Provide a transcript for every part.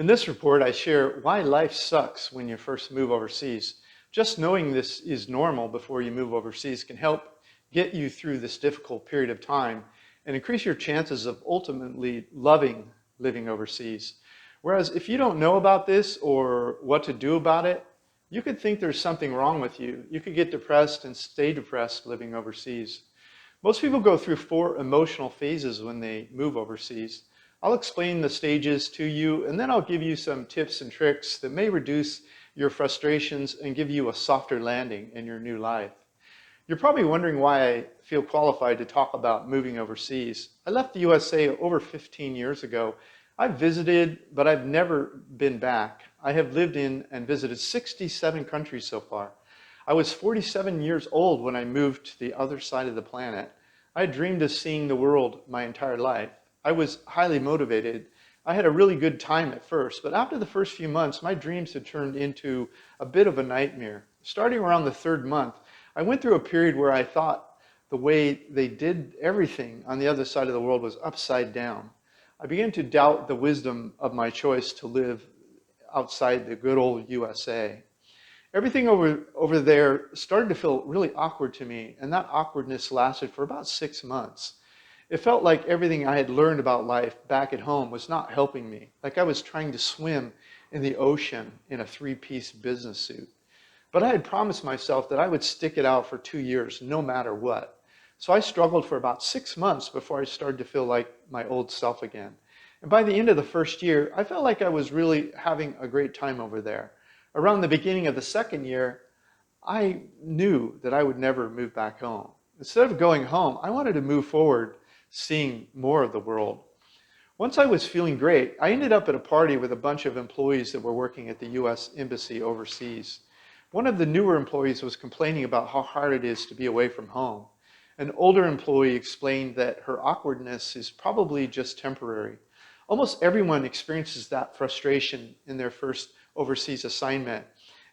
In this report, I share why life sucks when you first move overseas. Just knowing this is normal before you move overseas can help get you through this difficult period of time and increase your chances of ultimately loving living overseas. Whereas if you don't know about this or what to do about it, you could think there's something wrong with you. You could get depressed and stay depressed living overseas. Most people go through 4 emotional phases when they move overseas. I'll explain the stages to you, and then I'll give you some tips and tricks that may reduce your frustrations and give you a softer landing in your new life. You're probably wondering why I feel qualified to talk about moving overseas. I left the USA over 15 years ago. I've visited, but I've never been back. I have lived in and visited 67 countries so far. I was 47 years old when I moved to the other side of the planet. I dreamed of seeing the world my entire life. I was highly motivated. I had a really good time at first, but after the first few months, my dreams had turned into a bit of a nightmare. Starting around the 3rd month, I went through a period where I thought the way they did everything on the other side of the world was upside down. I began to doubt the wisdom of my choice to live outside the good old USA. Everything over there started to feel really awkward to me, and that awkwardness lasted for about 6 months. It felt like everything I had learned about life back at home was not helping me, like I was trying to swim in the ocean in a 3-piece business suit. But I had promised myself that I would stick it out for 2 years, no matter what. So I struggled for about 6 months before I started to feel like my old self again. And by the end of the first year, I felt like I was really having a great time over there. Around the beginning of the 2nd year, I knew that I would never move back home. Instead of going home, I wanted to move forward, seeing more of the world. Once I was feeling great, I ended up at a party with a bunch of employees that were working at the US Embassy overseas. One of the newer employees was complaining about how hard it is to be away from home. An older employee explained that her awkwardness is probably just temporary. Almost everyone experiences that frustration in their first overseas assignment.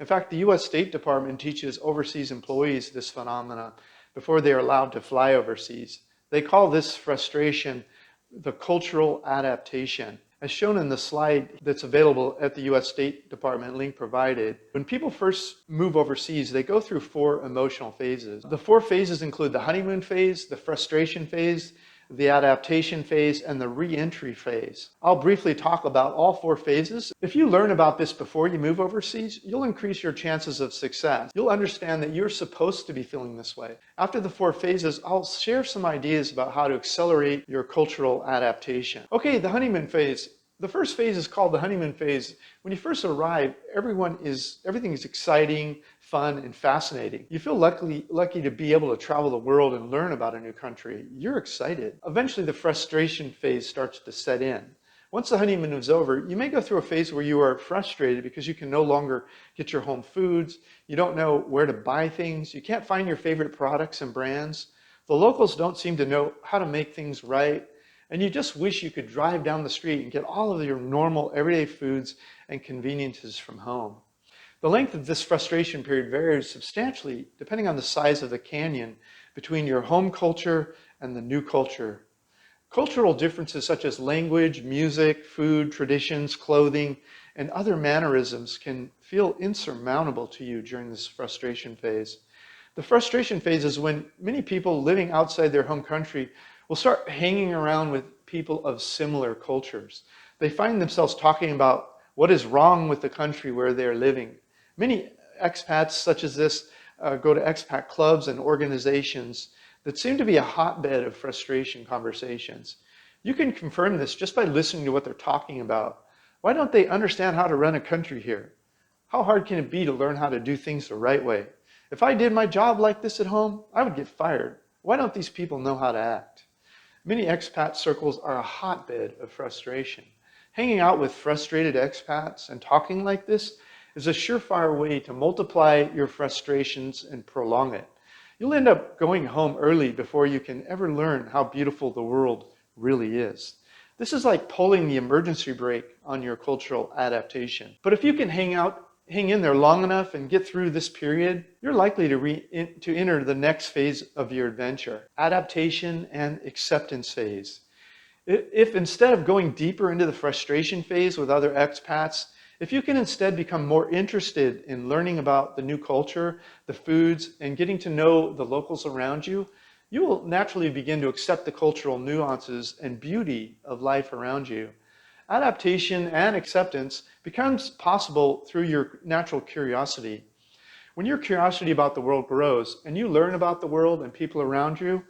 In fact, the US State Department teaches overseas employees this phenomena before they are allowed to fly overseas. They call this frustration the cultural adaptation. As shown in the slide that's available at the US State Department, link provided, when people first move overseas, they go through 4 emotional phases. The 4 phases include the honeymoon phase, the frustration phase, the adaptation phase, and the reentry phase. I'll briefly talk about all 4 phases. If you learn about this before you move overseas, you'll increase your chances of success. You'll understand that you're supposed to be feeling this way. After the 4 phases, I'll share some ideas about how to accelerate your cultural adaptation. Okay, the honeymoon phase. The first phase is called the honeymoon phase. When you first arrive, everything is exciting, fun, and fascinating. You feel lucky to be able to travel the world and learn about a new country. You're excited. Eventually, the frustration phase starts to set in. Once the honeymoon is over, you may go through a phase where you are frustrated because you can no longer get your home foods. You don't know where to buy things. You can't find your favorite products and brands. The locals don't seem to know how to make things right. And you just wish you could drive down the street and get all of your normal everyday foods and conveniences from home. The length of this frustration period varies substantially depending on the size of the canyon between your home culture and the new culture. Cultural differences such as language, music, food, traditions, clothing, and other mannerisms can feel insurmountable to you during this frustration phase. The frustration phase is when many people living outside their home country will start hanging around with people of similar cultures. They find themselves talking about what is wrong with the country where they're living. Many expats such as this go to expat clubs and organizations that seem to be a hotbed of frustration conversations. You can confirm this just by listening to what they're talking about. Why don't they understand how to run a country here? How hard can it be to learn how to do things the right way? If I did my job like this at home, I would get fired. Why don't these people know how to act? Many expat circles are a hotbed of frustration. Hanging out with frustrated expats and talking like this is a surefire way to multiply your frustrations and prolong it. You'll end up going home early before you can ever learn how beautiful the world really is. This is like pulling the emergency brake on your cultural adaptation. But if you can hang in there long enough and get through this period, you're likely to enter the next phase of your adventure, adaptation and acceptance phase. If instead of going deeper into the frustration phase with other expats, if you can instead become more interested in learning about the new culture, the foods, and getting to know the locals around you, you will naturally begin to accept the cultural nuances and beauty of life around you. Adaptation and acceptance becomes possible through your natural curiosity. When your curiosity about the world grows and you learn about the world and people around you,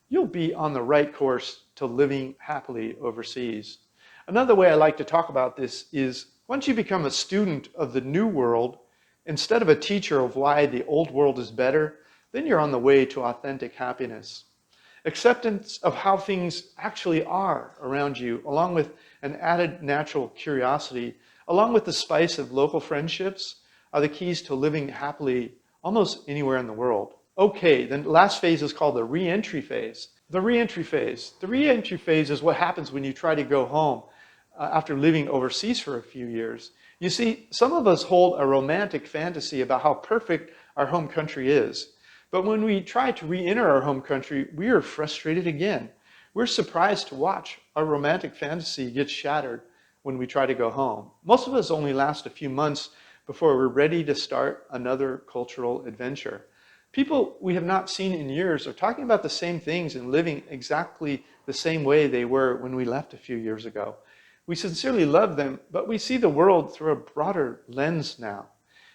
you'll be on the right course to living happily overseas. Another way I like to talk about this is once you become a student of the new world, instead of a teacher of why the old world is better, then you're on the way to authentic happiness. Acceptance of how things actually are around you, along with an added natural curiosity, along with the spice of local friendships, are the keys to living happily almost anywhere in the world. Okay, the last phase is called the reentry phase. The reentry phase. The reentry phase is what happens when you try to go home after living overseas for a few years. You see, some of us hold a romantic fantasy about how perfect our home country is. But when we try to re-enter our home country, we are frustrated again. We're surprised to watch our romantic fantasy get shattered when we try to go home. Most of us only last a few months before we're ready to start another cultural adventure. People we have not seen in years are talking about the same things and living exactly the same way they were when we left a few years ago. We sincerely love them, but we see the world through a broader lens now.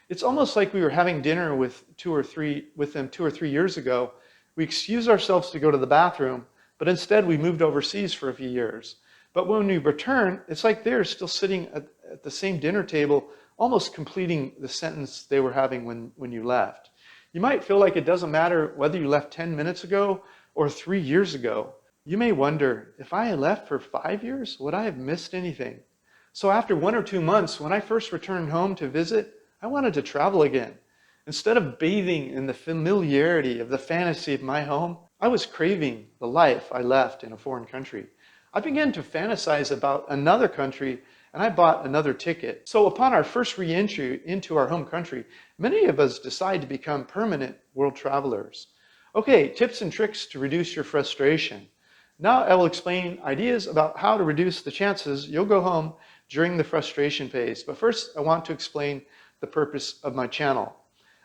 It's almost like we were having dinner with them 2 or 3 years ago. We excused ourselves to go to the bathroom, but instead we moved overseas for a few years. But when we return, it's like they're still sitting at the same dinner table, almost completing the sentence they were having when you left. You might feel like it doesn't matter whether you left 10 minutes ago or 3 years ago. You may wonder, if I had left for 5 years, would I have missed anything? So after 1 or 2 months, when I first returned home to visit, I wanted to travel again. Instead of bathing in the familiarity of the fantasy of my home, I was craving the life I left in a foreign country. I began to fantasize about another country, and I bought another ticket. So upon our first re-entry into our home country, many of us decide to become permanent world travelers. Okay, tips and tricks to reduce your frustration. Now I will explain ideas about how to reduce the chances you'll go home during the frustration phase. But first, I want to explain the purpose of my channel.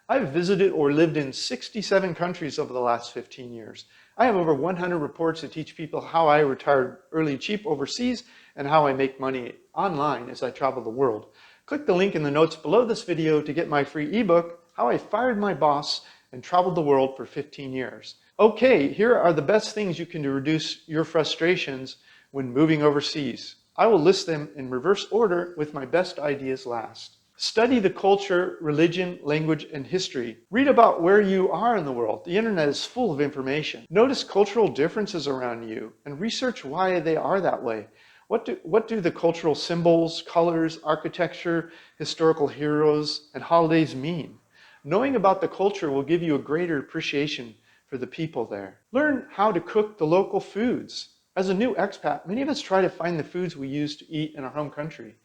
I've visited or lived in 67 countries over the last 15 years. I have over 100 reports that teach people how I retired early cheap overseas and how I make money online as I travel the world. Click the link in the notes below this video to get my free ebook, How I Fired My Boss and Traveled the World for 15 Years. Okay, here are the best things you can do to reduce your frustrations when moving overseas. I will list them in reverse order with my best ideas last. Study the culture, religion, language, and history. Read about where you are in the world. The internet is full of information. Notice cultural differences around you and research why they are that way. What do the cultural symbols, colors, architecture, historical heroes, and holidays mean? Knowing about the culture will give you a greater appreciation for the people there. Learn how to cook the local foods. As a new expat, many of us try to find the foods we used to eat in our home country.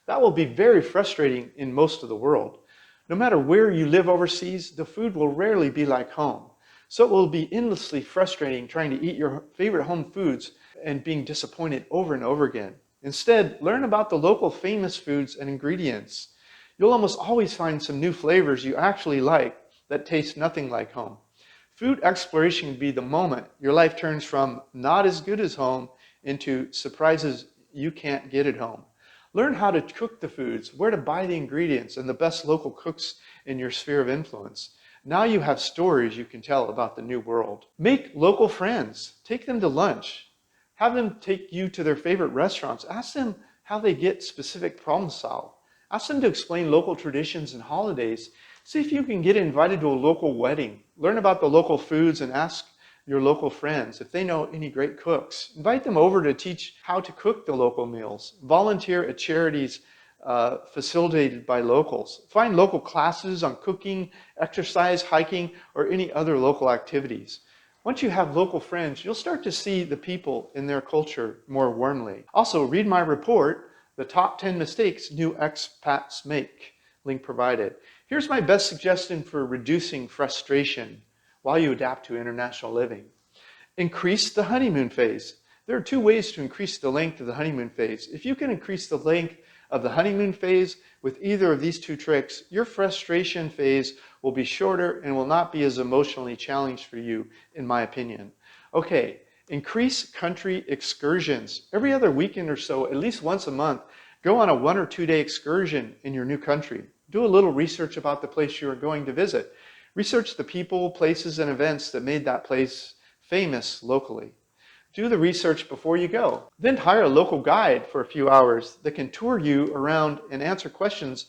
That will be very frustrating in most of the world. No matter where you live overseas, the food will rarely be like home. So it will be endlessly frustrating trying to eat your favorite home foods and being disappointed over and over again. Instead, learn about the local famous foods and ingredients. You'll almost always find some new flavors you actually like that taste nothing like home. Food exploration can be the moment your life turns from not as good as home into surprises you can't get at home. Learn how to cook the foods, where to buy the ingredients, and the best local cooks in your sphere of influence. Now you have stories you can tell about the new world. Make local friends. Take them to lunch. Have them take you to their favorite restaurants. Ask them how they get specific problems solved. Ask them to explain local traditions and holidays. See if you can get invited to a local wedding. Learn about the local foods and ask your local friends if they know any great cooks. Invite them over to teach how to cook the local meals. Volunteer at charities facilitated by locals. Find local classes on cooking, exercise, hiking, or any other local activities. Once you have local friends, you'll start to see the people in their culture more warmly. Also, read my report, The Top 10 Mistakes New Expats Make. Link provided. Here's my best suggestion for reducing frustration while you adapt to international living. Increase the honeymoon phase. There are two ways to increase the length of the honeymoon phase. If you can increase the length of the honeymoon phase with either of these two tricks, your frustration phase will be shorter and will not be as emotionally challenged for you, in my opinion. Okay, increase country excursions. Every other weekend or so, at least once a month, go on a 1 or 2 day excursion in your new country. Do a little research about the place you are going to visit. Research the people, places, and events that made that place famous locally. Do the research before you go. Then hire a local guide for a few hours that can tour you around and answer questions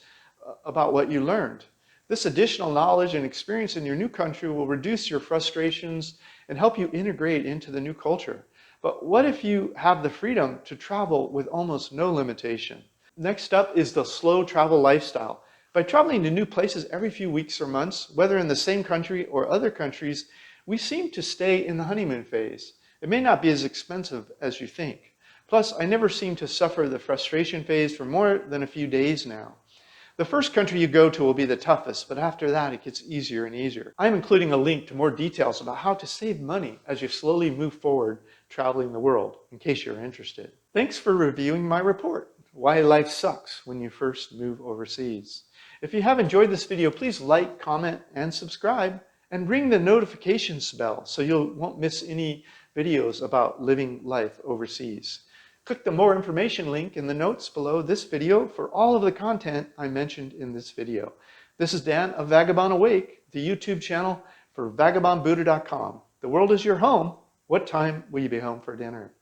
about what you learned. This additional knowledge and experience in your new country will reduce your frustrations and help you integrate into the new culture. But what if you have the freedom to travel with almost no limitation? Next up is the slow travel lifestyle. By traveling to new places every few weeks or months, whether in the same country or other countries, we seem to stay in the honeymoon phase. It may not be as expensive as you think. Plus, I never seem to suffer the frustration phase for more than a few days now. The first country you go to will be the toughest, but after that it gets easier and easier. I'm including a link to more details about how to save money as you slowly move forward traveling the world, in case you're interested. Thanks for reviewing my report, Why Life Sucks When You First Move Overseas. If you have enjoyed this video, please like, comment, and subscribe, and ring the notifications bell so you won't miss any videos about living life overseas. Click the more information link in the notes below this video for all of the content I mentioned in this video. This is Dan of Vagabond Awake, the YouTube channel for vagabondbuddha.com. The world is your home. What time will you be home for dinner?